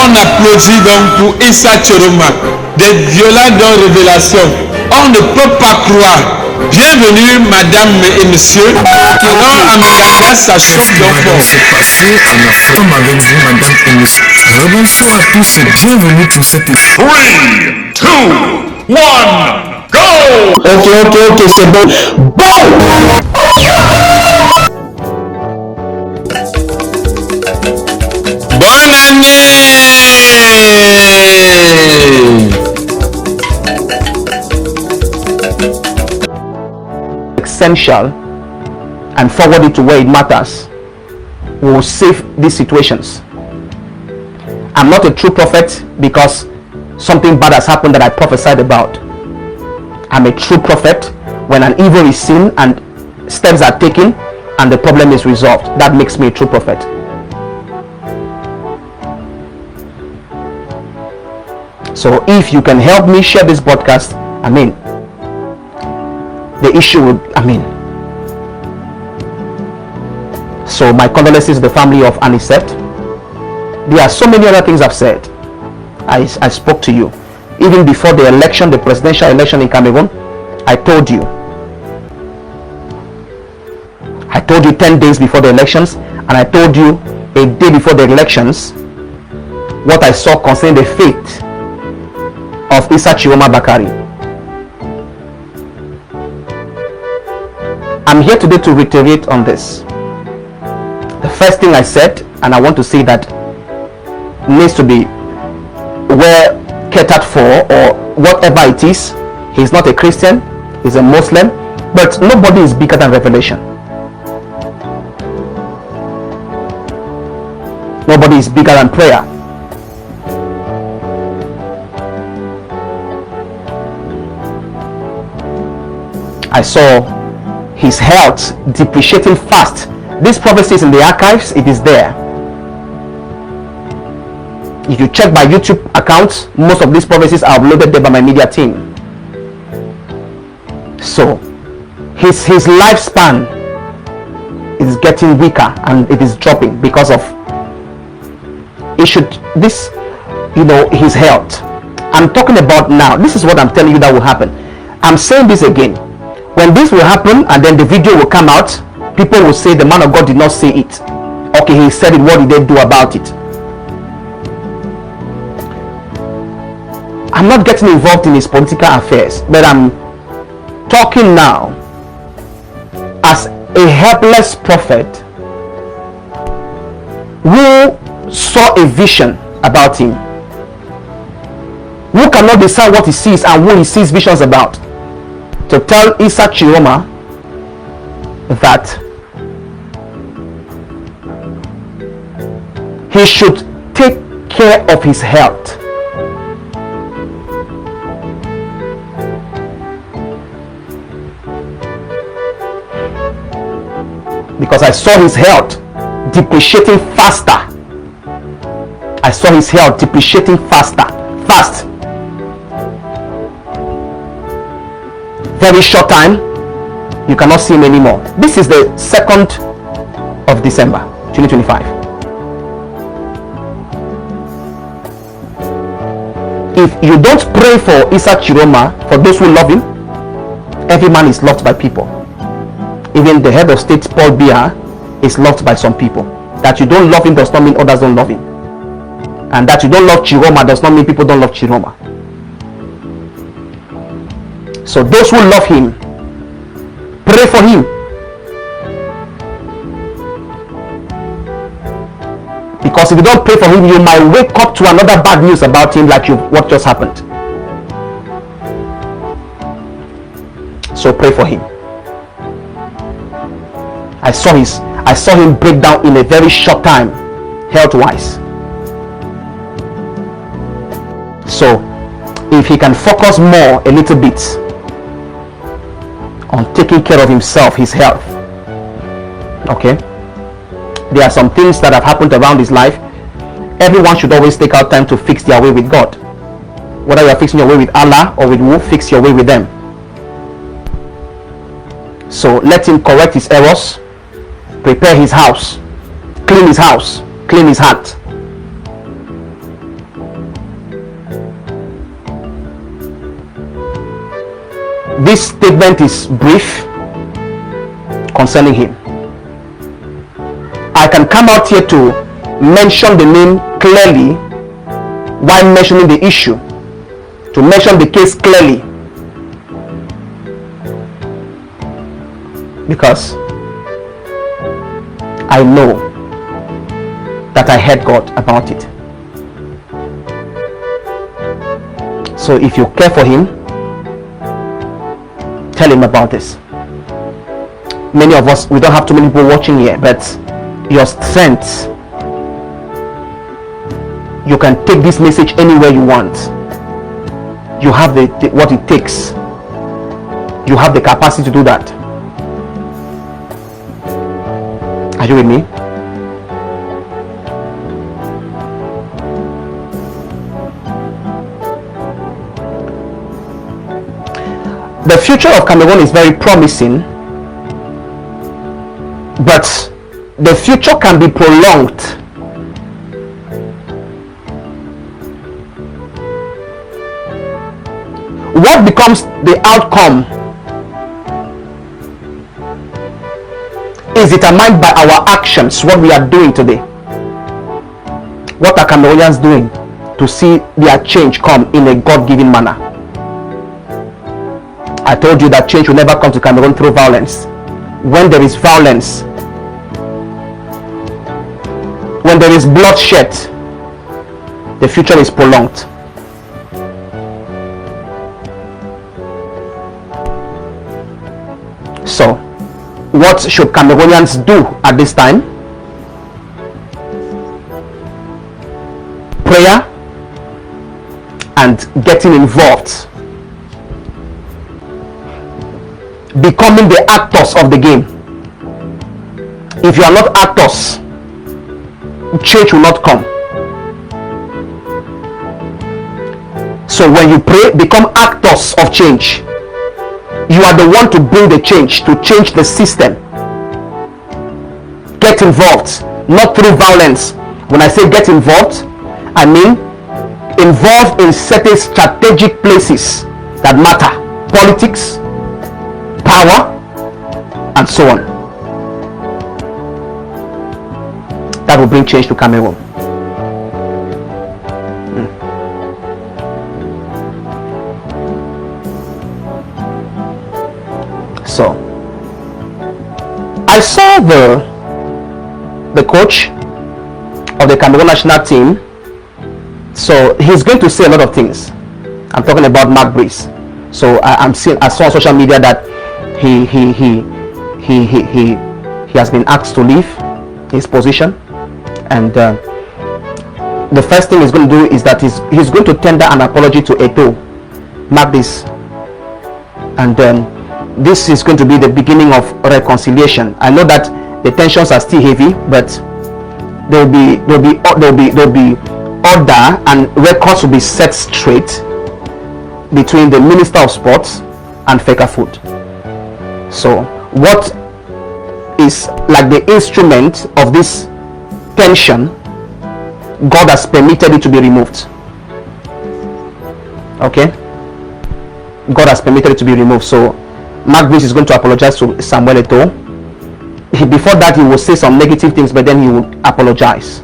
On applaudit donc pour Issa Tchiroma, des violents dons révélations. On ne peut pas croire. Bienvenue, madame et monsieur, qui ont amené sa chose d'enfant. C'est passé à la forme avec vous, madame et monsieur. Rebonsoir à tous et bienvenue pour cette 3, 2, 1, go! Ok, c'est bon. Bon! Bonne année! Essential and forward it to where it matters will save these situations. I'm not a true prophet because something bad has happened that I prophesied about. I'm a true prophet when an evil is seen and steps are taken and the problem is resolved. That makes me a true prophet. So if you can help me share this podcast, the issue would, so my condolences to the family of Anicet. There are so many other things I've said. I spoke to you even before the election, the presidential election in Cameroon. I told you 10 days before the elections, and I told you a day before the elections what I saw concerning the fate of Issa Tchiroma Bakari. I'm here today to reiterate on this. The first thing I said, and I want to say that needs to be well catered for, or whatever it is. He's not a Christian, he's a Muslim, but nobody is bigger than revelation. Nobody is bigger than prayer. I saw his health depreciating fast. This prophecy is in the archives, it is there. If you check my YouTube accounts, most of these prophecies are uploaded there by my media team. So his lifespan is getting weaker and it is dropping because of his health. I'm talking about now. This is what I'm telling you that will happen. I'm saying this again. When this will happen and then the video will come out, people will say the man of God did not say it. Okay, he said it, what did they do about it? I'm not getting involved in his political affairs, but I'm talking now as a helpless prophet who saw a vision about him, who cannot decide what he sees and who he sees visions about, to tell Issa Tchiroma that he should take care of his health. Because I saw his health depreciating faster. I saw his health depreciating fast. Very short time, you cannot see him anymore. This is the 2nd of December 2025. If you don't pray for Issa Tchiroma, for those who love him, every man is loved by people. Even the head of state, Paul Biya, is loved by some people. That you don't love him does not mean others don't love him. And that you don't love Tchiroma does not mean people don't love Tchiroma. So those who love him, pray for him. Because if you don't pray for him, you might wake up to another bad news about him, like what just happened. So pray for him. I saw him break down in a very short time, health-wise. So if he can focus more a little bit on taking care of himself, his health, okay, there are some things that have happened around his life. Everyone should always take out time to fix their way with God. Whether you are fixing your way with Allah or with who, fix your way with them. So let him correct his errors, prepare his house, clean his heart, This statement is brief concerning him. I can come out here to mention the name clearly while mentioning the issue, to mention the case clearly, because I know that I heard God about it. So if you care for him, tell him about this. Many of us, we don't have too many people watching here, but your strength, you can take this message anywhere you want. You have the what it takes. You have the capacity to do that. Are you with me? The future of Cameroon is very promising, but the future can be prolonged. What becomes the outcome is determined by our actions, what we are doing today. What are Cameroonians doing to see their change come in a God-given manner? I told you that change will never come to Cameroon through violence. When there is violence, when there is bloodshed, the future is prolonged. So, what should Cameroonians do at this time? Prayer and getting involved. Becoming the actors of the game. If you are not actors, change will not come. So when you pray, become actors of change. You are the one to bring the change, to change the system. Get involved, not through violence. When I say get involved, I mean involved in certain strategic places that matter. Politics, power, and so on. That will bring change to Cameroon. So, I saw the coach of the Cameroon national team. So he's going to say a lot of things. I'm talking about Mark Breeze. So I saw on social media that he has been asked to leave his position, and the first thing he's going to do is that he's going to tender an apology to Eto'o. Mark this. And then this is going to be the beginning of reconciliation. I know that the tensions are still heavy, but there'll be order and records will be set straight between the Minister of Sports and Fecafoot. So what is like the instrument of this tension, God has permitted it to be removed. Okay, God has permitted it to be removed. So Mark Breeze is going to apologize to Samuel Eto'o. Before that, he will say some negative things, but then he will apologize,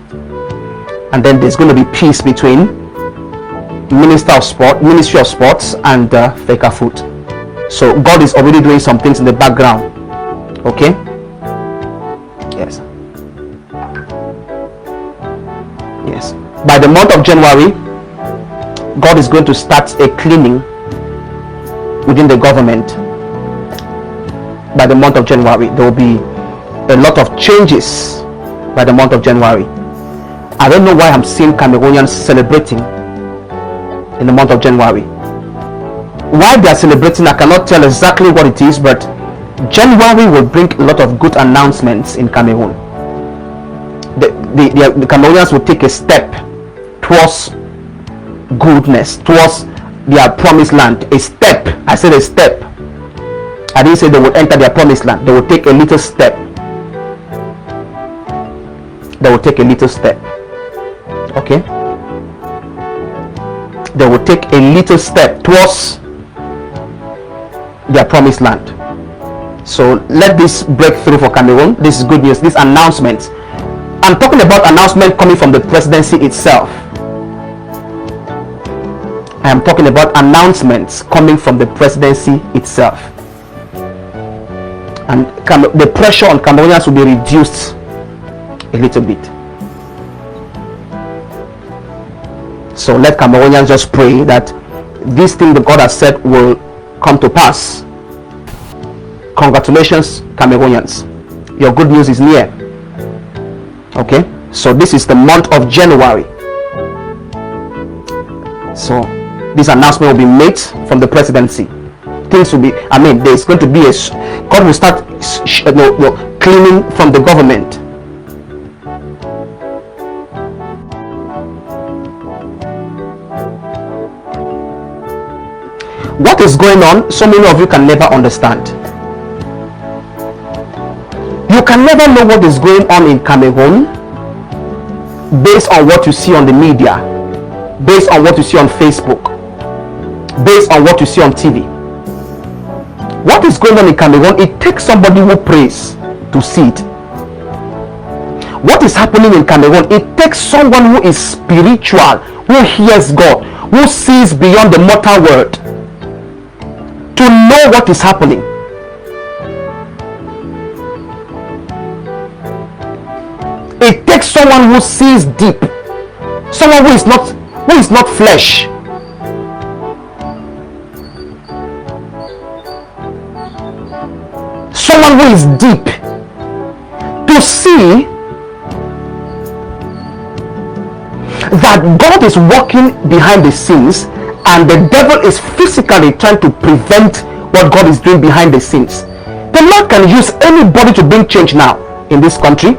and then there's going to be peace between Ministry of Sports and Fecafoot. So God is already doing some things in the background. Okay. Yes. Yes. By the month of January, God is going to start a cleaning within the government. By the month of January, there will be a lot of changes by the month of January. I don't know why I'm seeing Cameroonians celebrating in the month of January. Why they are celebrating, I cannot tell exactly what it is, but January will bring a lot of good announcements in Cameroon. The Cameroonians will take a step towards goodness, towards their promised land. A step. I said a step. I didn't say they will enter their promised land. They will take a little step. They will take a little step. Okay? They will take a little step towards their promised land. So let this break through for Cameroon. This is good news. This announcement, I'm talking about announcement coming from the presidency itself. I am talking about announcements coming from the presidency itself. And the pressure on Cameroonians will be reduced a little bit. So let Cameroonians just pray that this thing that God has said will come to pass. Congratulations, Cameroonians. Your good news is near. Okay, so this is the month of January. So this announcement will be made from the presidency. Things will be, there's going to be God will start cleaning from the government. What is going on, so many of you can never understand. You can never know what is going on in Cameroon based on what you see on the media, based on what you see on Facebook, based on what you see on TV. What is going on in Cameroon, it takes somebody who prays to see it. What is happening in Cameroon, it takes someone who is spiritual, who hears God, who sees beyond the mortal world, to know what is happening. It takes someone who sees deep, someone who is not flesh. Someone who is deep to see that God is working behind the scenes and the devil is physically trying to prevent what God is doing behind the scenes. The Lord can use anybody to bring change now in this country.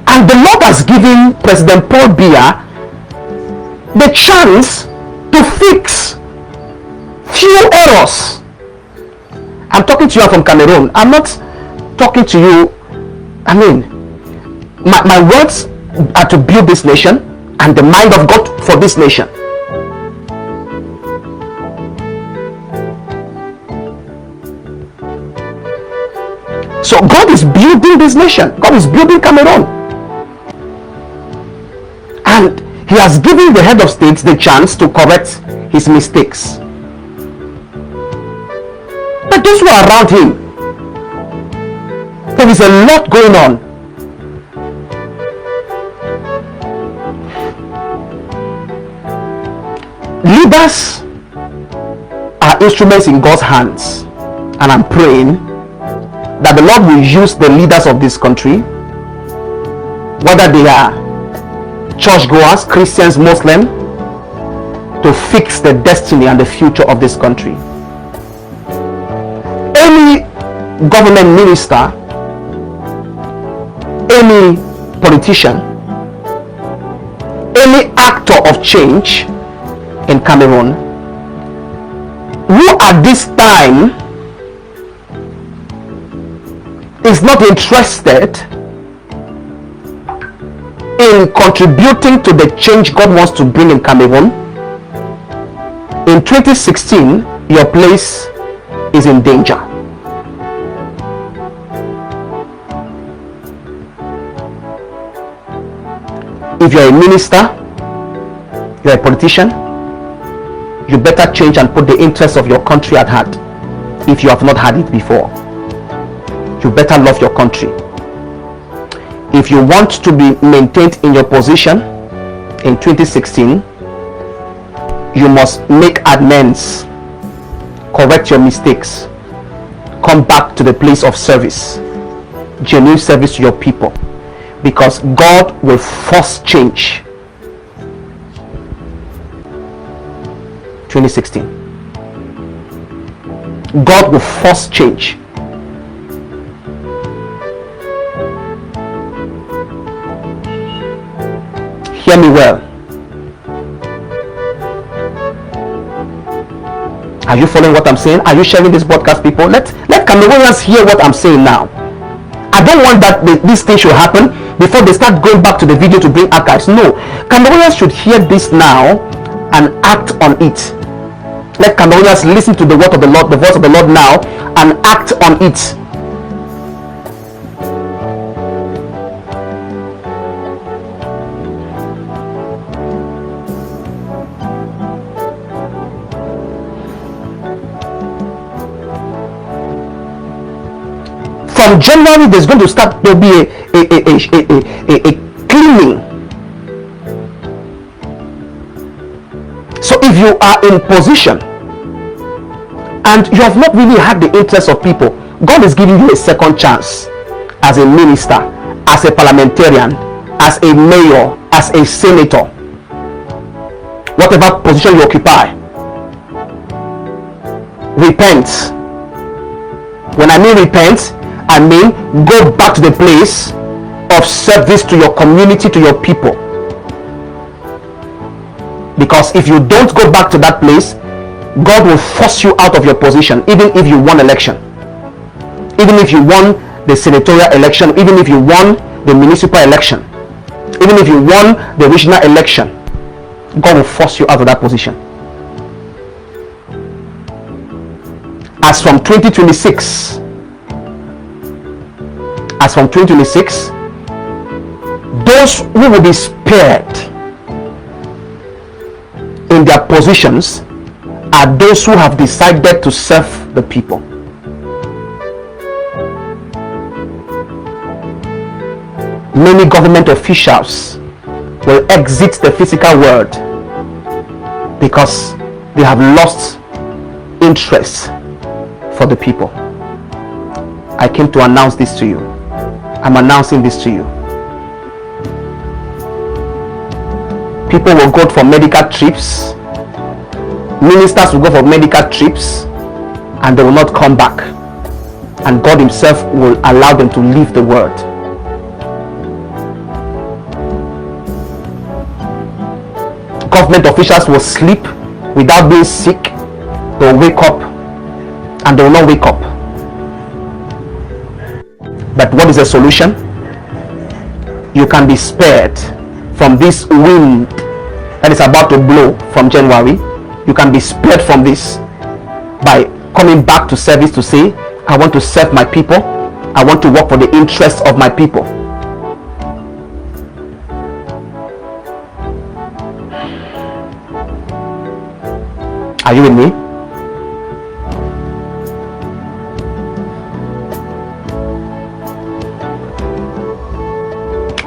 And the Lord has given President Paul Biya the chance to fix few errors. I'm talking to you from Cameroon. I'm not talking to you. My words are to build this nation and the mind of God for this nation. So God is building this nation. God is building Cameroon. And he has given the head of state the chance to correct his mistakes. But those who are around him, there is a lot going on. Leaders are instruments in God's hands, and I'm praying that the Lord will use the leaders of this country, whether they are churchgoers, Christians, Muslims, to fix the destiny and the future of this country. Any government minister, any politician, any actor of change in Cameroon who at this time is not interested in contributing to the change God wants to bring in Cameroon, in 2016 your place is in danger. If you're a minister, you're a politician, you better change and put the interests of your country at heart. If you have not had it before, you better love your country. If you want to be maintained in your position in 2016, you must make amends, correct your mistakes, come back to the place of service, genuine service to your people, because God will force change. 2016, God will force change. Hear me well. Are you following what I'm saying? Are you sharing this broadcast, people? Let Cameroonians hear what I'm saying now. I don't want that this thing should happen before they start going back to the video to bring archives. No, Cameroonians should hear this now and act on it. Let Cameroonians listen to the word of the Lord, the voice of the Lord now, and act on it. From January, there's going to start to be a cleaning. So if you are in position and you have not really had the interest of people, God is giving you a second chance as a minister, as a parliamentarian, as a mayor, as a senator, whatever position you occupy. Repent. When I mean repent, I mean go back to the place of service to your community, to your people. Because if you don't go back to that place, God will force you out of your position, even if you won election, even if you won the senatorial election, even if you won the municipal election, even if you won the regional election. God will force you out of that position. As from 2026, those who will be spared in their positions are those who have decided to serve the people. Many government officials will exit the physical world because they have lost interest for the people. I came to announce this to you. I'm announcing this to you. People will go for medical trips. Ministers will go for medical trips and they will not come back. And God himself will allow them to leave the world. Government officials will sleep without being sick. They will wake up and they will not wake up. But what is the solution? You can be spared from this wind that is about to blow from January. You can be spared from this by coming back to service to say, I want to serve my people. I want to work for the interests of my people. Are you with me?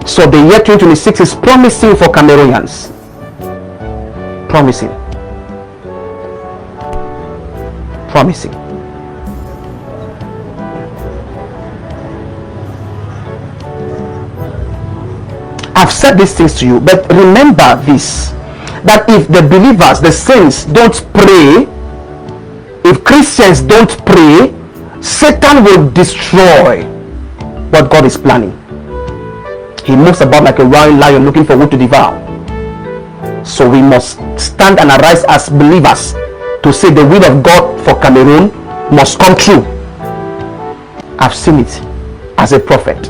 So the year 2026 is promising for Cameroonians. Promising. I've said these things to you, but remember this, that if the believers, the saints don't pray, if Christians don't pray, Satan will destroy what God is planning. He moves about like a roaring lion looking for wood to devour. So we must stand and arise as believers to say the will of God for Cameroon must come true. I've seen it as a prophet.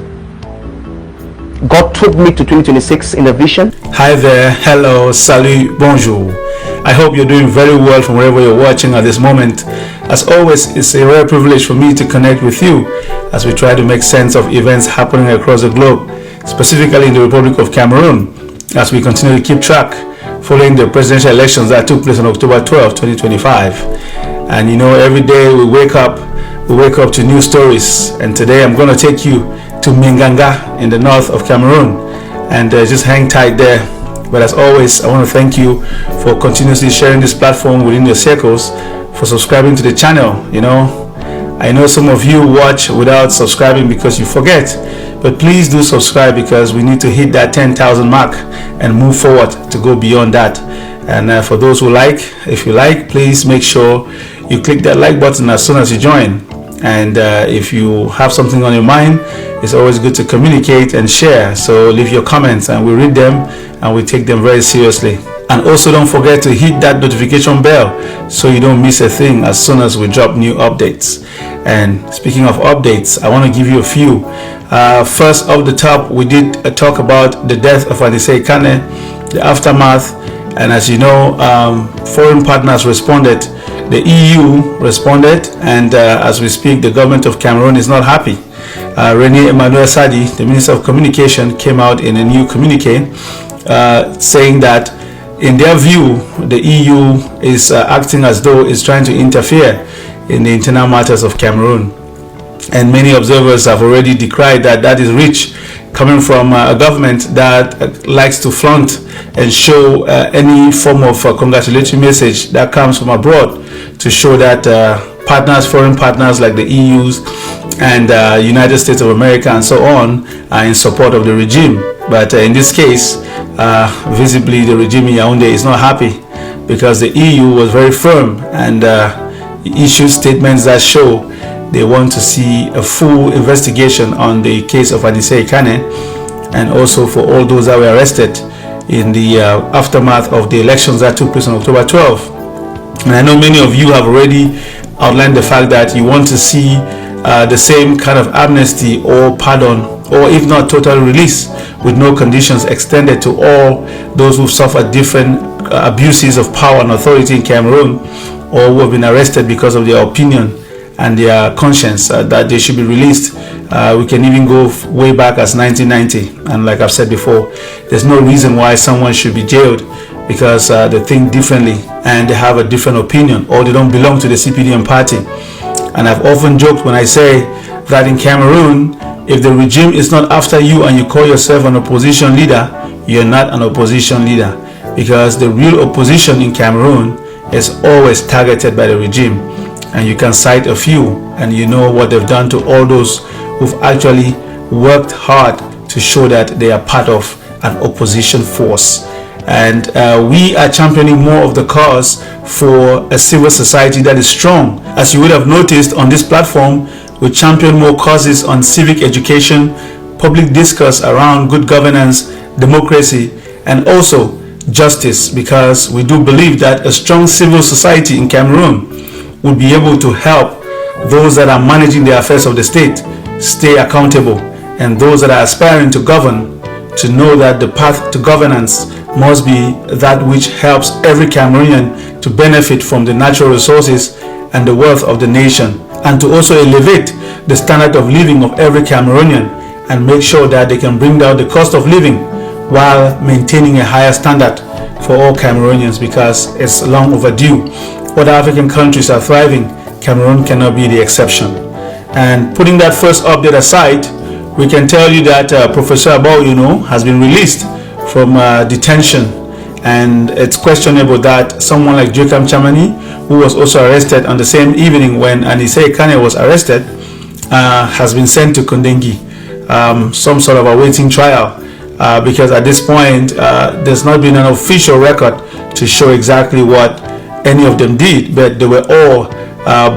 God took me to 2026 in a vision. Hi there, hello, salut, bonjour. I hope you're doing very well from wherever you're watching at this moment. As always, it's a rare privilege for me to connect with you as we try to make sense of events happening across the globe, specifically in the Republic of Cameroon, as we continue to keep track following the presidential elections that took place on October 12, 2025. And you know, every day we wake up to new stories, and today I'm going to take you to Minganga in the north of Cameroon, and just hang tight there. But as always, I want to thank you for continuously sharing this platform within your circles, for subscribing to the channel. You know, I know some of you watch without subscribing because you forget, but please do subscribe because we need to hit that 10,000 mark and move forward to go beyond that. And for those who like, if you like, please make sure you click that like button as soon as you join. And if you have something on your mind, it's always good to communicate and share. So leave your comments and we read them and we take them very seriously. And also don't forget to hit that notification bell so you don't miss a thing as soon as we drop new updates. And speaking of updates, I want to give you a few. First, off the top, we did talk about the death of Assa Sssinat, the aftermath, And as you know, foreign partners responded. The EU responded, and as we speak, the government of Cameroon is not happy. René Emmanuel Sadi, the Minister of Communication, came out in a new communique saying that in their view, the EU is acting as though it's trying to interfere in the internal matters of Cameroon. And many observers have already decried that that is rich coming from a government that likes to flaunt and show any form of congratulatory message that comes from abroad to show that partners, foreign partners like the EU's and United States of America and so on are in support of the regime. But in this case, visibly the regime in Yaoundé is not happy because the EU was very firm and issued statements that show they want to see a full investigation on the case of Anicet Col and also for all those that were arrested in the aftermath of the elections that took place on October 12. And I know many of you have already outlined the fact that you want to see the same kind of amnesty or pardon, or if not total release with no conditions extended to all those who've suffered different abuses of power and authority in Cameroon, or who have been arrested because of their opinion and their conscience, that they should be released. We can even go way back as 1990, and like I've said before, there's no reason why someone should be jailed because they think differently and they have a different opinion, or they don't belong to the CPDM party. And I've often joked when I say that in Cameroon, if the regime is not after you and you call yourself an opposition leader, you're not an opposition leader, because the real opposition in Cameroon is always targeted by the regime. And you can cite a few, and you know what they've done to all those who've actually worked hard to show that they are part of an opposition force. And we are championing more of the cause for a civil society that is strong. As you would have noticed on this platform, we champion more causes on civic education, public discourse around good governance, democracy, and also justice, because we do believe that a strong civil society in Cameroon would be able to help those that are managing the affairs of the state stay accountable, and those that are aspiring to govern to know that the path to governance must be that which helps every Cameroonian to benefit from the natural resources and the wealth of the nation, and to also elevate the standard of living of every Cameroonian and make sure that they can bring down the cost of living while maintaining a higher standard for all Cameroonians, because it's long overdue. Other African countries are thriving, Cameroon cannot be the exception. And putting that first update aside, we can tell you that Professor Abou has been released from detention, and it's questionable that someone like Joachim Chamani, who was also arrested on the same evening when Anicet Col was arrested, has been sent to Kondengi, some sort of awaiting trial, because at this point there's not been an official record to show exactly what any of them did, but they were all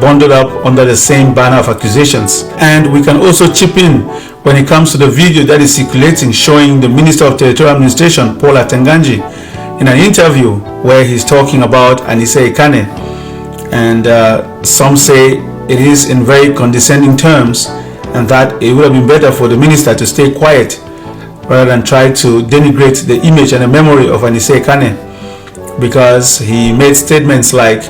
bundled up under the same banner of accusations. And we can also chip in when it comes to the video that is circulating showing the Minister of Territorial Administration, Paul Atenganji, in an interview where he's talking about Anicet Col, and some say it is in very condescending terms, and that it would have been better for the minister to stay quiet rather than try to denigrate the image and the memory of Anicet Col, because he made statements like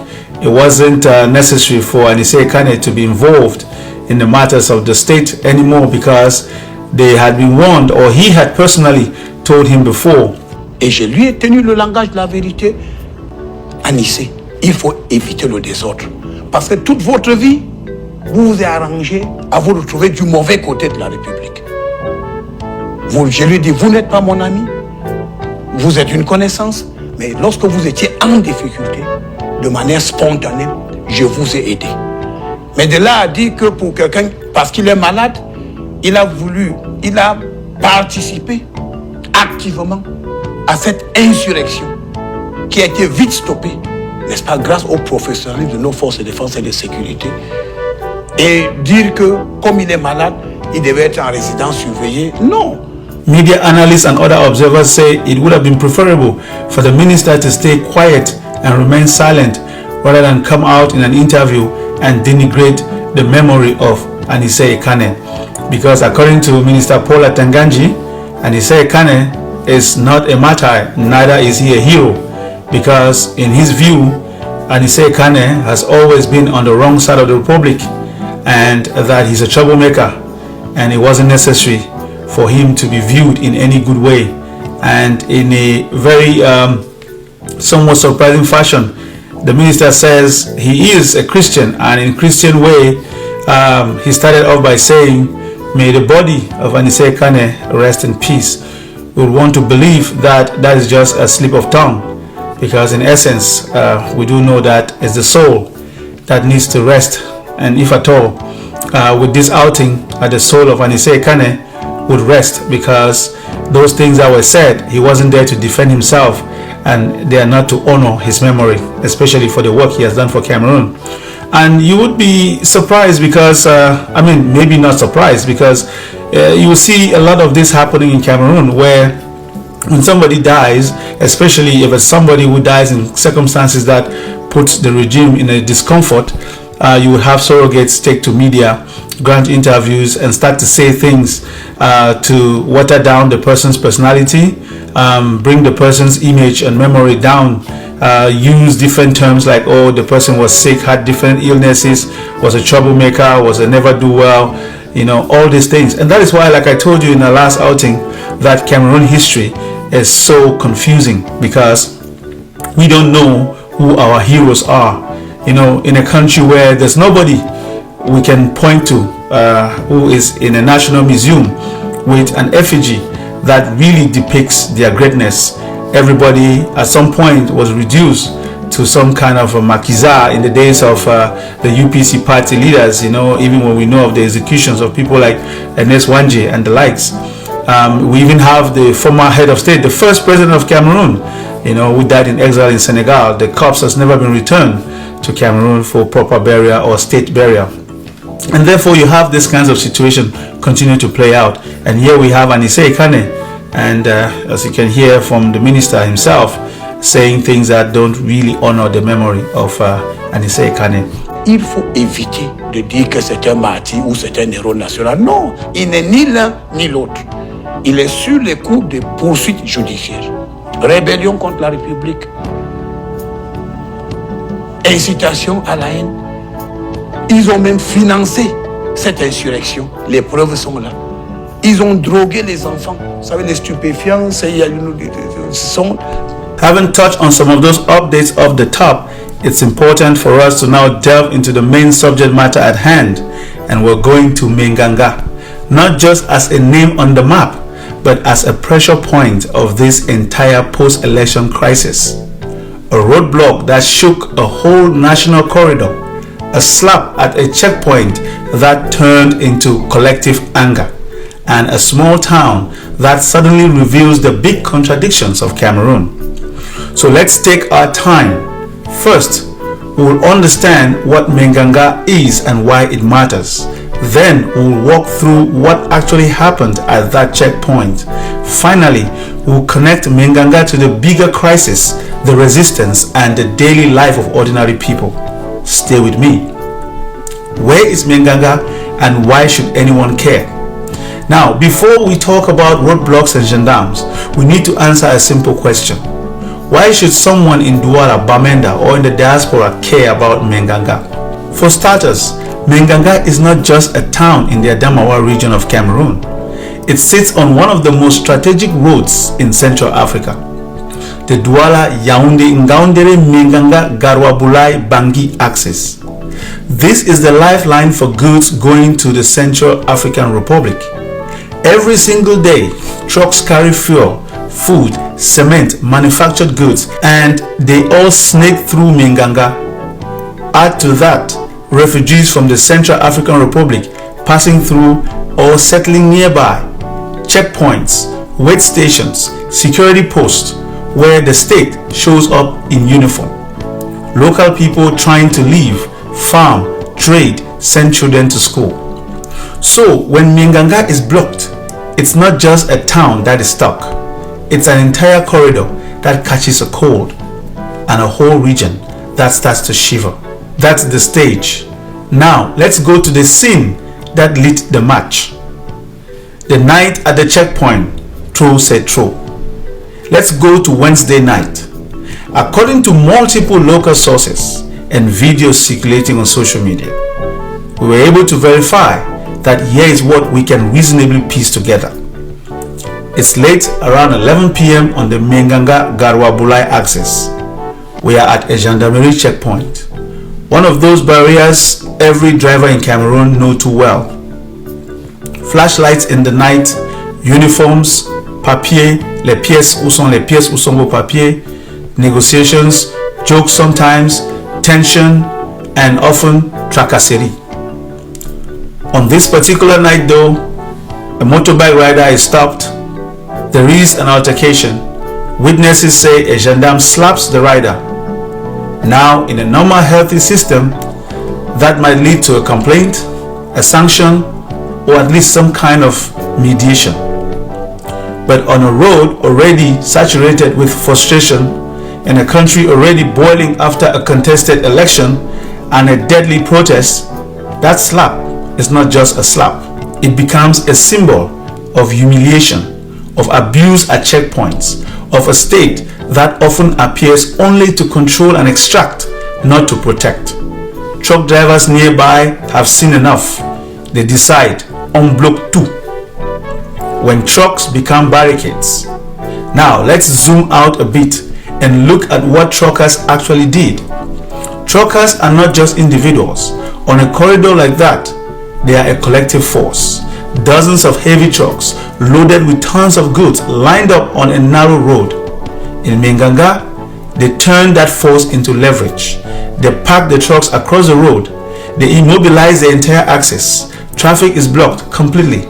it wasn't necessary for Anicet Col to be involved in the matters of the state anymore because they had been warned, or he had personally told him before. Et je lui ai tenu le langage de la vérité. Anicet, il faut éviter le désordre. Parce que toute votre vie, vous vous êtes arrangé à vous retrouver du mauvais côté de la République. Je lui ai dit, vous n'êtes pas mon ami, vous êtes une connaissance, mais lorsque vous étiez en difficulté, de manière spontanée, je vous ai aidé. Mais de là à dire que pour quelqu'un, parce qu'il est malade, il a participé activement à cette insurrection qui a été vite stoppée, n'est-ce pas, grâce au professionnalisme de nos forces de défense et de sécurité, et dire que comme il est malade, il devait être en résidence surveillée, non. Media analysts and other observers say it would have been preferable for the minister to stay quiet and remain silent rather than come out in an interview and denigrate the memory of Anicet Col, because according to Minister Paul Atenganji, Anicet Col is not a martyr, neither is he a hero. because in his view, Anicet Kane has always been on the wrong side of the Republic, and that he's a troublemaker, and it wasn't necessary for him to be viewed in any good way. And in a very somewhat surprising fashion, the minister says he is a Christian, and in Christian way, he started off by saying, "May the body of Anicet Kane rest in peace." We would want to believe that that is just a slip of tongue, because in essence, we do know that it's the soul that needs to rest. And if at all, with this outing, the soul of Anicet Kane would rest, because those things that were said, he wasn't there to defend himself, and they are not to honor his memory, especially for the work he has done for Cameroon. And you would be surprised because, maybe not surprised, because you will see a lot of this happening in Cameroon, where when somebody dies, especially if it's somebody who dies in circumstances that puts the regime in a discomfort, you would have surrogates take to media, grant interviews, and start to say things to water down the person's personality, bring the person's image and memory down, use different terms like, oh, the person was sick, had different illnesses, was a troublemaker, was a never-do-well, all these things. And that is why, like I told you in the last outing, that Cameroon history is so confusing, because we don't know who our heroes are. In a country where there's nobody we can point to who is in a national museum with an effigy that really depicts their greatness. Everybody at some point was reduced to some kind of a maquisard in the days of the UPC party leaders, even when we know of the executions of people like Ernest Wanje and the likes. We even have the former head of state, the first president of Cameroon, who died in exile in Senegal. The corpse has never been returned to Cameroon for proper burial or state burial. And therefore you have this kinds of situation continue to play out. And here we have Anicet Kane, and as you can hear from the minister himself, saying things that don't really honor the memory of Anicet Kane. Il faut éviter de dire que c'est un martyr ou c'est un héros national. Non, il n'est ni l'un ni l'autre. Il est sur les coups de poursuites judiciaires. Rébellion contre la République. Incitation à la haine. Ils ont même financé cette insurrection. Les preuves sont là. Ils ont drogué les enfants. Vous savez, les stupéfiants, Having touched on some of those updates off the top, it's important for us to now delve into the main subject matter at hand. And we're going to Menganga, not just as a name on the map, but as a pressure point of this entire post-election crisis. A roadblock that shook a whole national corridor, a slap at a checkpoint that turned into collective anger, and a small town that suddenly reveals the big contradictions of Cameroon. So let's take our time. First, we will understand what Menganga is and why it matters. Then we'll walk through what actually happened at that checkpoint. Finally, we'll connect Menganga to the bigger crisis, the resistance, and the daily life of ordinary people. Stay with me. Where is Menganga, and why should anyone care? Now, before we talk about roadblocks and gendarmes, we need to answer a simple question. Why should someone in Douala, Bamenda, or in the diaspora care about Menganga? For starters, Menganga is not just a town in the Adamawa region of Cameroon. It sits on one of the most strategic roads in Central Africa, the Douala Yaoundé Ngaoundéré Menganga Garwa Boulay Bangui axis. This is the lifeline for goods going to the Central African Republic. Every single day, trucks carry fuel, food, cement, manufactured goods, and they all snake through Menganga. Add to that, refugees from the Central African Republic passing through or settling nearby, checkpoints, wait stations, security posts where the state shows up in uniform, local people trying to live, farm, trade, send children to school. So when Menganga is blocked, it's not just a town that is stuck. It's an entire corridor that catches a cold, and a whole region that starts to shiver. That's the stage. Now let's go to the scene that lit the match. The night at the checkpoint, Tro said Tro. Let's go to Wednesday night. According to multiple local sources and videos circulating on social media, we were able to verify that here is what we can reasonably piece together. It's late around 11 p.m. on the Menganga-Garwa-Bulai axis. We are at a gendarmerie checkpoint, one of those barriers every driver in Cameroon knows too well. Flashlights in the night, uniforms, papier, les pièces où sont vos papiers, negotiations, jokes sometimes, tension, and often tracasserie. On this particular night though, a motorbike rider is stopped. There is an altercation. Witnesses say a gendarme slaps the rider. Now, in a normal healthy system, that might lead to a complaint, a sanction, or at least some kind of mediation. But on a road already saturated with frustration, in a country already boiling after a contested election and a deadly protest, that slap is not just a slap. It becomes a symbol of humiliation, of abuse at checkpoints, of a state that often appears only to control and extract, not to protect. Truck drivers nearby have seen enough. They decide on block 2 when trucks become barricades. Now let's zoom out a bit and look at what truckers actually did. Truckers are not just individuals. On a corridor like that, they are a collective force. Dozens of heavy trucks loaded with tons of goods lined up on a narrow road. In Menganga, they turned that force into leverage. They parked the trucks across the road. They immobilized the entire axis. Traffic is blocked completely.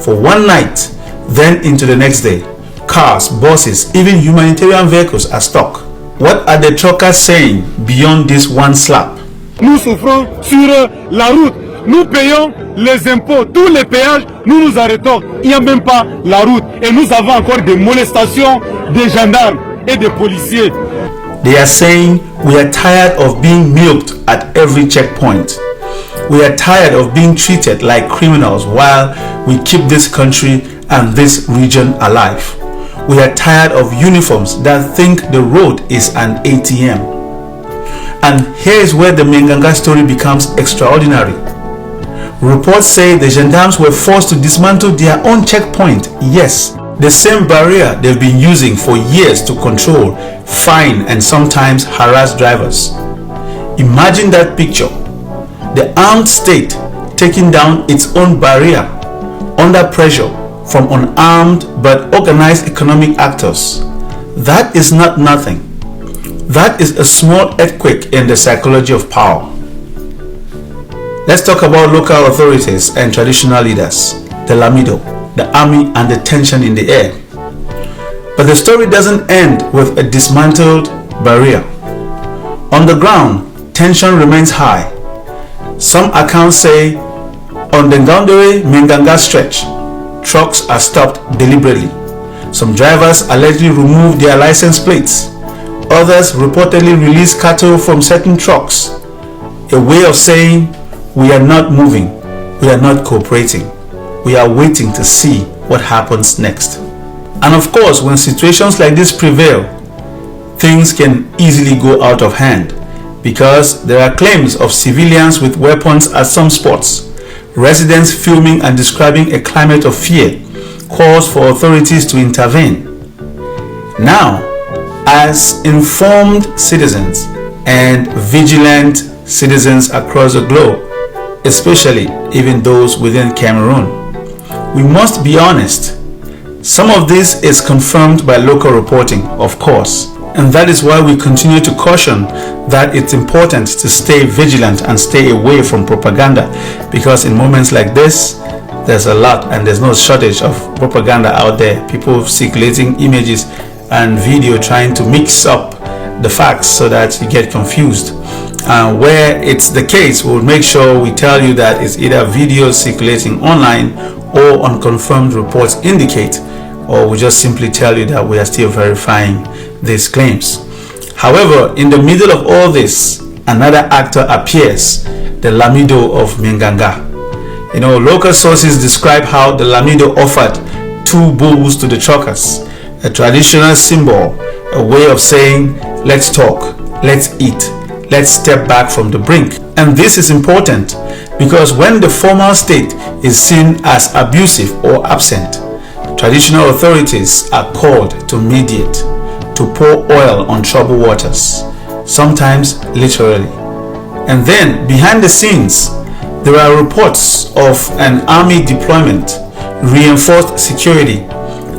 For one night, then into the next day, cars, buses, even humanitarian vehicles are stuck. What are the truckers saying beyond this one slap? Nous souffrons sur la route. Nous payons les impôts, tous les péages, nous nous arrêtons. Il n'y a même pas la route. Et nous avons encore des molestations des gendarmes et des policiers. They are saying we are tired of being milked at every checkpoint. We are tired of being treated like criminals while we keep this country and this region alive. We are tired of uniforms that think the road is an ATM. And here is where the Menganga story becomes extraordinary. Reports say the gendarmes were forced to dismantle their own checkpoint. Yes, the same barrier they've been using for years to control, fine, and sometimes harass drivers. Imagine that picture. The armed state taking down its own barrier under pressure from unarmed but organized economic actors. That is not nothing. That is a small earthquake in the psychology of power. Let's talk about local authorities and traditional leaders, the Lamido, the army, and the tension in the air. But the story doesn't end with a dismantled barrier. On the ground, tension remains high. Some accounts say on the Ngaoundéré-Menganga stretch, trucks are stopped deliberately. Some drivers allegedly remove their license plates. Others reportedly release cattle from certain trucks. A way of saying, we are not moving, we are not cooperating, we are waiting to see what happens next. And of course, when situations like this prevail, things can easily go out of hand because there are claims of civilians with weapons at some spots. Residents filming and describing a climate of fear calls for authorities to intervene. Now, as informed citizens and vigilant citizens across the globe, especially even those within Cameroon, we must be honest. Some of this is confirmed by local reporting, of course, and that is why we continue to caution that it's important to stay vigilant and stay away from propaganda, because in moments like this, there's a lot and there's no shortage of propaganda out there, people circulating images and video trying to mix up the facts so that you get confused. Where it's the case, we'll make sure we tell you that it's either videos circulating online or unconfirmed reports indicate, or we just simply tell you that we are still verifying these claims. However, in the middle of all this, another actor appears, the Lamido of Menganga. You know, local sources describe how the Lamido offered 2 bulls to the truckers, a traditional symbol, a way of saying, let's talk, let's eat, let's step back from the brink. And this is important because when the formal state is seen as abusive or absent, traditional authorities are called to mediate, to pour oil on troubled waters, sometimes literally. And then behind the scenes, there are reports of an army deployment, reinforced security,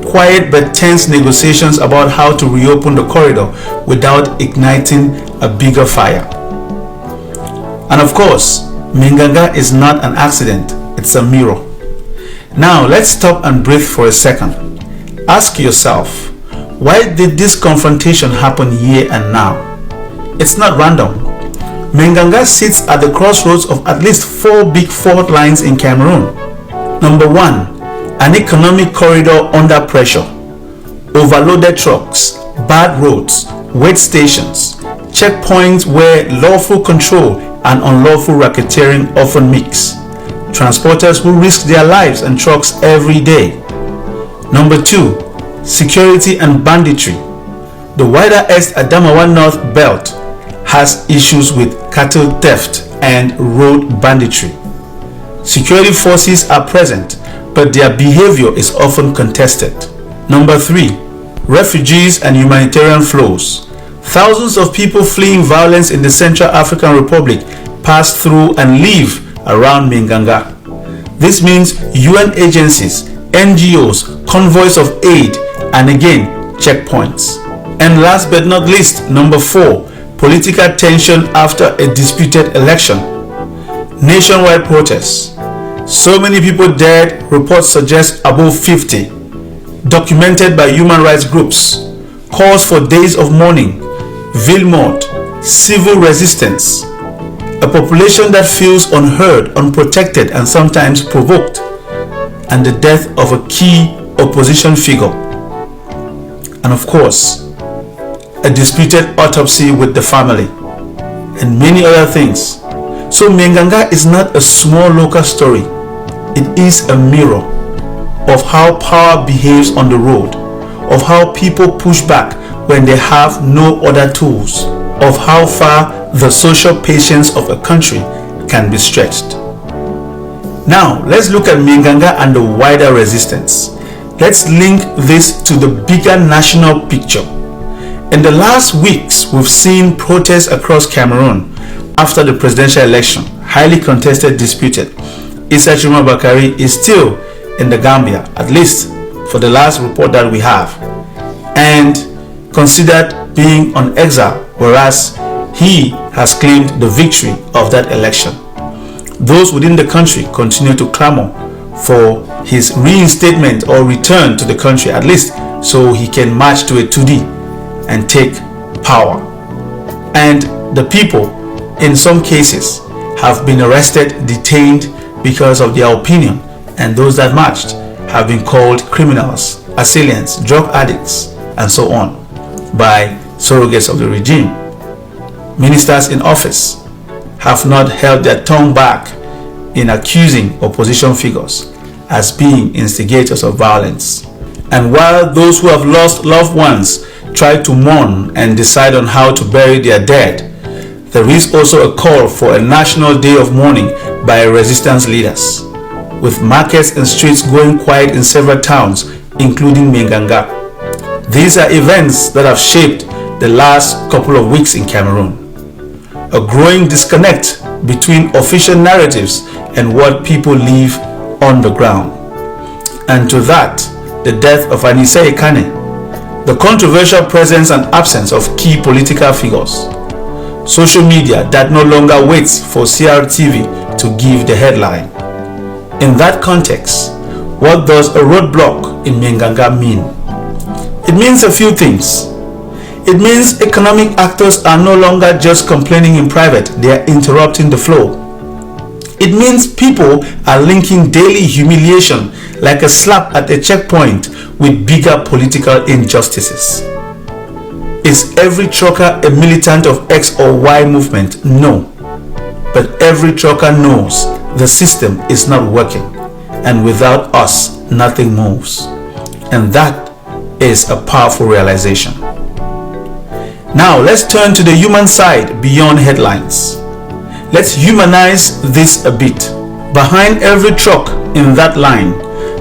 quiet but tense negotiations about how to reopen the corridor without igniting a bigger fire. And of course, Minganga is not an accident, it's a mirror. Now let's stop and breathe for a second. Ask yourself, why did this confrontation happen here and now? It's not random. Minganga sits at the crossroads of at least 4 big fault lines in Cameroon. Number 1, an economic corridor under pressure. Overloaded trucks, bad roads, wait stations, checkpoints where lawful control and unlawful racketeering often mix. Transporters who risk their lives and trucks every day. Number 2, security and banditry. The wider East Adamawa North Belt has issues with cattle theft and road banditry. Security forces are present, but their behavior is often contested. Number 3, refugees and humanitarian flows. Thousands of people fleeing violence in the Central African Republic pass through and live around Minganga. This means UN agencies, NGOs, convoys of aid, and again, checkpoints. And last but not least, number 4, political tension after a disputed election. Nationwide protests. So many people dead, reports suggest above 50. Documented by human rights groups. Calls for days of mourning, ville morte, civil resistance. A population that feels unheard, unprotected, and sometimes provoked. And the death of a key opposition figure. And of course, a disputed autopsy with the family, and many other things. So Minganga is not a small local story. It is a mirror of how power behaves on the road, of how people push back when they have no other tools, of how far the social patience of a country can be stretched. Now, let's look at Minganga and the wider resistance. Let's link this to the bigger national picture. In the last weeks, we've seen protests across Cameroon after the presidential election, highly contested, disputed. Issa Bakari is still in the Gambia, at least for the last report that we have, and considered being on exile, whereas he has claimed the victory of that election. Those within the country continue to clamor for his reinstatement or return to the country, at least so he can march to Etoudi and take power. And the people, in some cases, have been arrested, detained because of their opinion, and those that marched have been called criminals, assailants, drug addicts, and so on by surrogates of the regime. Ministers in office have not held their tongue back in accusing opposition figures as being instigators of violence. And while those who have lost loved ones try to mourn and decide on how to bury their dead, there is also a call for a national day of mourning by resistance leaders, with markets and streets going quiet in several towns, including Minganga. These are events that have shaped the last couple of weeks in Cameroon. A growing disconnect between official narratives and what people live on the ground. And to that, the death of Anicet Col, the controversial presence and absence of key political figures, social media that no longer waits for CRTV to give the headline. In that context, what does a roadblock in Minganga mean? It means a few things. It means economic actors are no longer just complaining in private, they are interrupting the flow. It means people are linking daily humiliation like a slap at a checkpoint with bigger political injustices. Is every trucker a militant of X or Y movement? No. But every trucker knows the system is not working, and without us, nothing moves. And that is a powerful realization. Now let's turn to the human side beyond headlines. Let's humanize this a bit. Behind every truck in that line,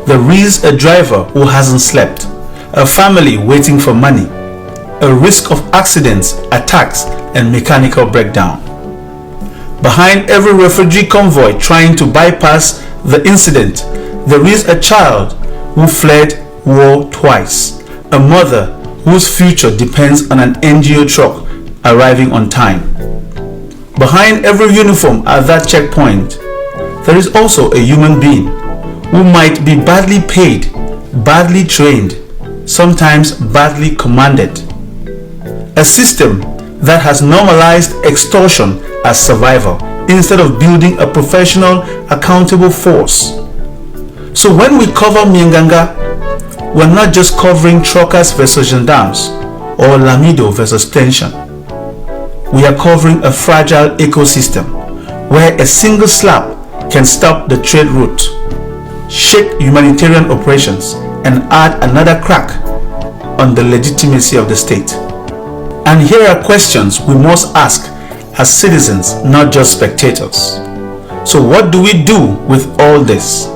there is a driver who hasn't slept, a family waiting for money, a risk of accidents, attacks, and mechanical breakdown. Behind every refugee convoy trying to bypass the incident, there is a child who fled war twice, a mother whose future depends on an NGO truck arriving on time. Behind every uniform at that checkpoint, there is also a human being who might be badly paid, badly trained, sometimes badly commanded. A system that has normalized extortion as survival instead of building a professional, accountable force. So when we cover Minganga, we're not just covering truckers versus gendarmes or Lamido versus tension. We are covering a fragile ecosystem where a single slap can stop the trade route, shake humanitarian operations, and add another crack on the legitimacy of the state. And here are questions we must ask as citizens, not just spectators. So what do we do with all this?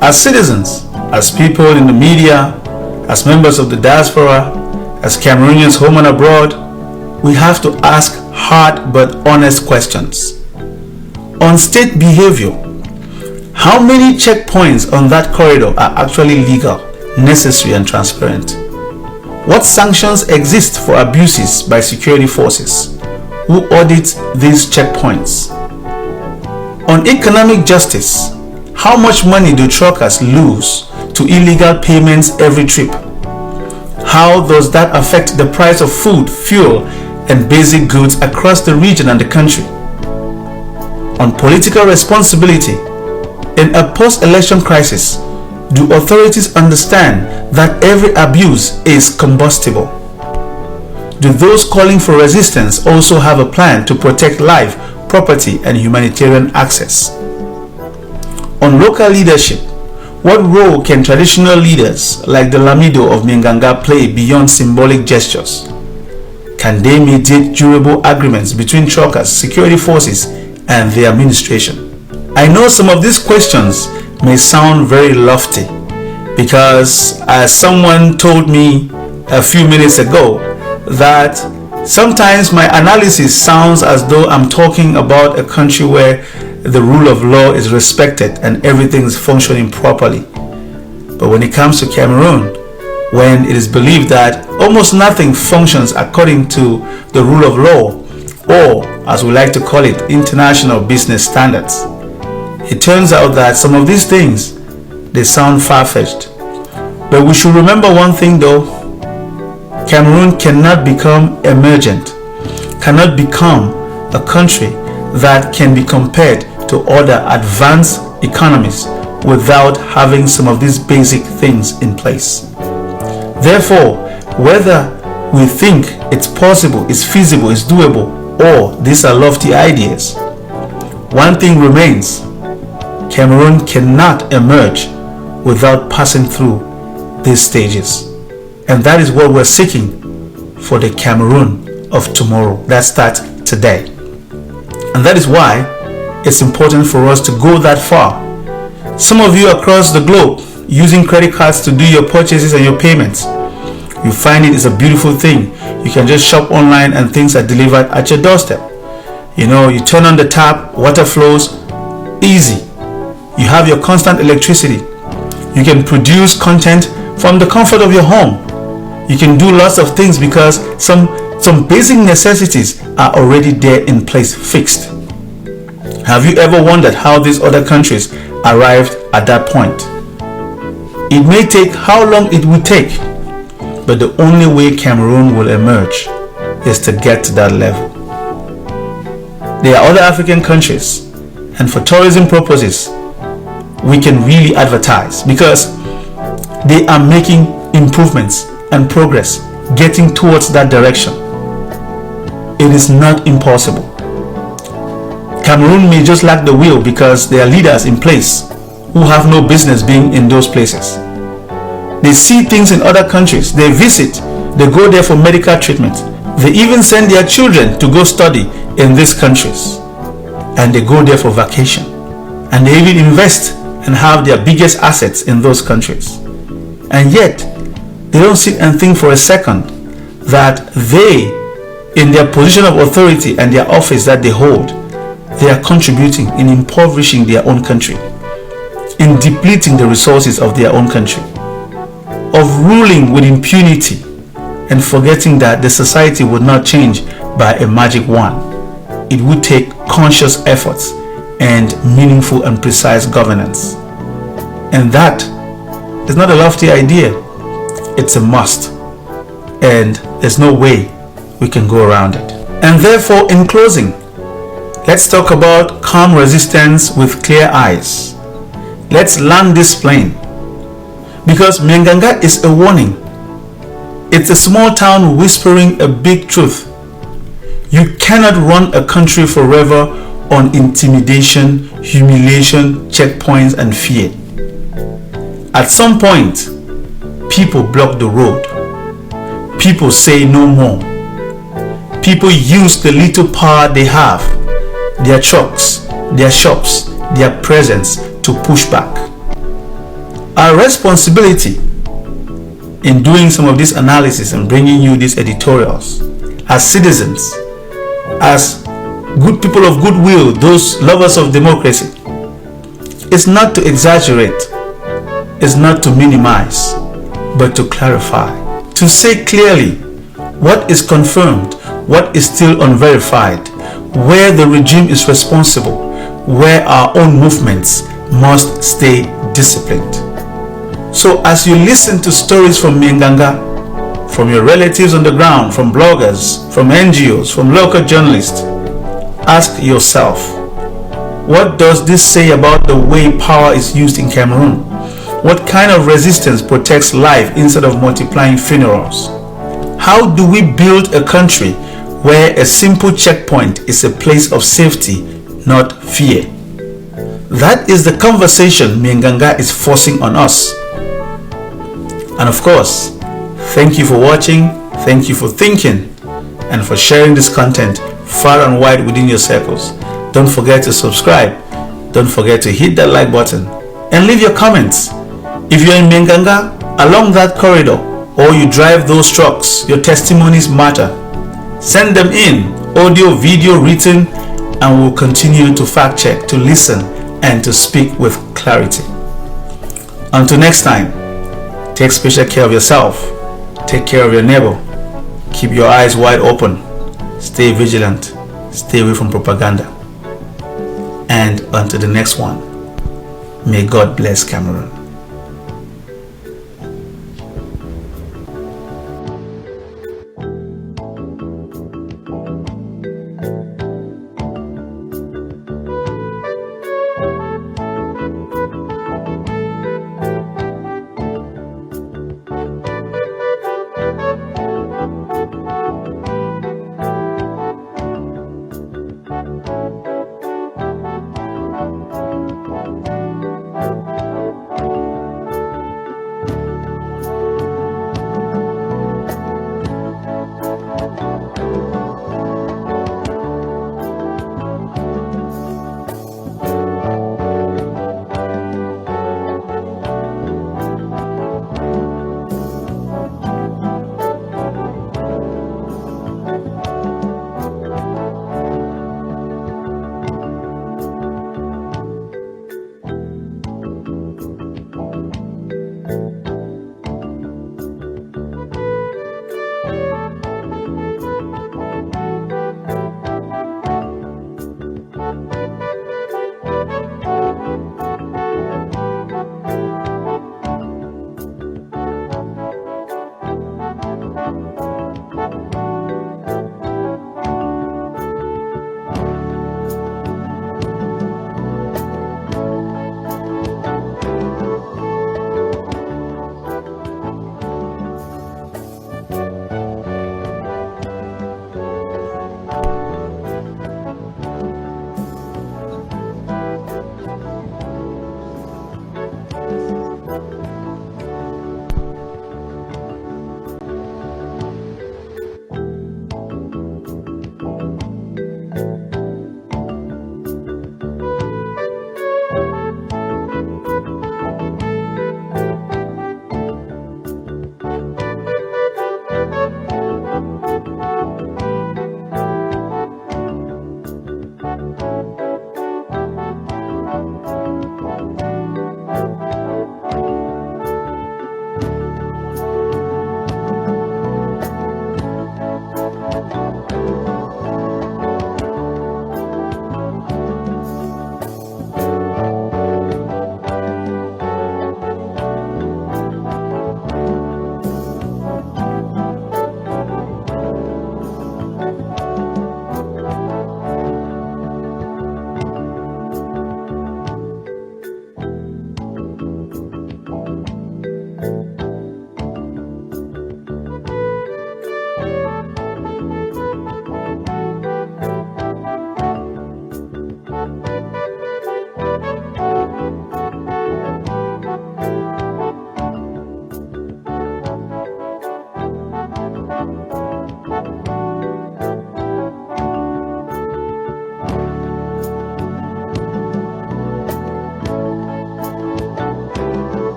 As citizens, as people in the media, as members of the diaspora, as Cameroonians home and abroad, we have to ask hard but honest questions. On state behavior, how many checkpoints on that corridor are actually legal, necessary, and transparent? What sanctions exist for abuses by security forces? Who audits these checkpoints? On economic justice, how much money do truckers lose to illegal payments every trip? How does that affect the price of food, fuel, and basic goods across the region and the country? On political responsibility, in a post-election crisis, do authorities understand that every abuse is combustible? Do those calling for resistance also have a plan to protect life, property, and humanitarian access? On local leadership, what role can traditional leaders like the Lamido of Minganga play beyond symbolic gestures? Can they mediate durable agreements between truckers, security forces, and the administration? I know some of these questions may sound very lofty because, as someone told me a few minutes ago, that sometimes my analysis sounds as though I'm talking about a country where the rule of law is respected and everything is functioning properly. But when it comes to Cameroon, when it is believed that almost nothing functions according to the rule of law, or as we like to call it, international business standards, it turns out that some of these things, they sound far-fetched. But we should remember one thing though: Cameroon cannot become emergent, cannot become a country that can be compared to other advanced economies without having some of these basic things in place. Therefore, whether we think it's possible, it's feasible, it's doable, or these are lofty ideas, one thing remains: Cameroon cannot emerge without passing through these stages. And that is what we're seeking for the Cameroon of tomorrow that starts today. And that is why it's important for us to go that far. Some of you across the globe using credit cards to do your purchases and your payments, you find it is a beautiful thing. You can just shop online and things are delivered at your doorstep. You know, you turn on the tap, water flows, easy. You have your constant electricity. You can produce content from the comfort of your home. You can do lots of things because some basic necessities are already there in place, fixed. Have you ever wondered how these other countries arrived at that point? It may take how long it will take, but the only way Cameroon will emerge is to get to that level. There are other African countries, and for tourism purposes, we can really advertise because they are making improvements and progress, getting towards that direction. It is not impossible. Cameroon may just lack the will because there are leaders in place who have no business being in those places. They see things in other countries, they visit, they go there for medical treatment, They even send their children to go study in these countries, and they go there for vacation, and they even invest and have their biggest assets in those countries. And yet they don't sit and think for a second that they, in their position of authority and their office that they hold, they are contributing in impoverishing their own country, in depleting the resources of their own country, of ruling with impunity, and forgetting that the society would not change by a magic wand. It would take conscious efforts and meaningful and precise governance. And that is not a lofty idea, it's a must, and there's no way we can go around it. And therefore, in closing, let's talk about calm resistance with clear eyes. Let's land this plane, because Menganga is a warning. It's a small town whispering a big truth. You cannot run a country forever on intimidation, humiliation, checkpoints, and fear. At some point, people block the road. People say no more. People use the little power they have, their trucks, their shops, their presence to push back. Our responsibility in doing some of this analysis and bringing you these editorials as citizens, as good people of goodwill, those lovers of democracy, is not to exaggerate, is not to minimize, but to clarify, to say clearly what is confirmed, what is still unverified, where the regime is responsible, where our own movements must stay disciplined. So as you listen to stories from Menganga, from your relatives on the ground, from bloggers, from NGOs, from local journalists, ask yourself, what does this say about the way power is used in Cameroon? What kind of resistance protects life instead of multiplying funerals? How do we build a country where a simple checkpoint is a place of safety, not fear? That is the conversation Menganga is forcing on us. And of course, thank you for watching, thank you for thinking, and for sharing this content far and wide within your circles. Don't forget to subscribe, don't forget to hit that like button, and leave your comments. If you're in Menganga, along that corridor, or you drive those trucks, your testimonies matter. Send them in, audio, video, written, and we'll continue to fact check, to listen, and to speak with clarity. Until next time, take special care of yourself, take care of your neighbor, keep your eyes wide open, stay vigilant, stay away from propaganda. And until the next one, may God bless Cameroon.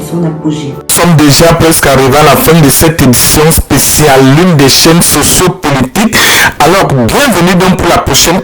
son apogée. Nous sommes déjà presque arrivés à la fin de cette édition spéciale, l'une des chaînes sociopolitiques. Alors, bienvenue donc pour la prochaine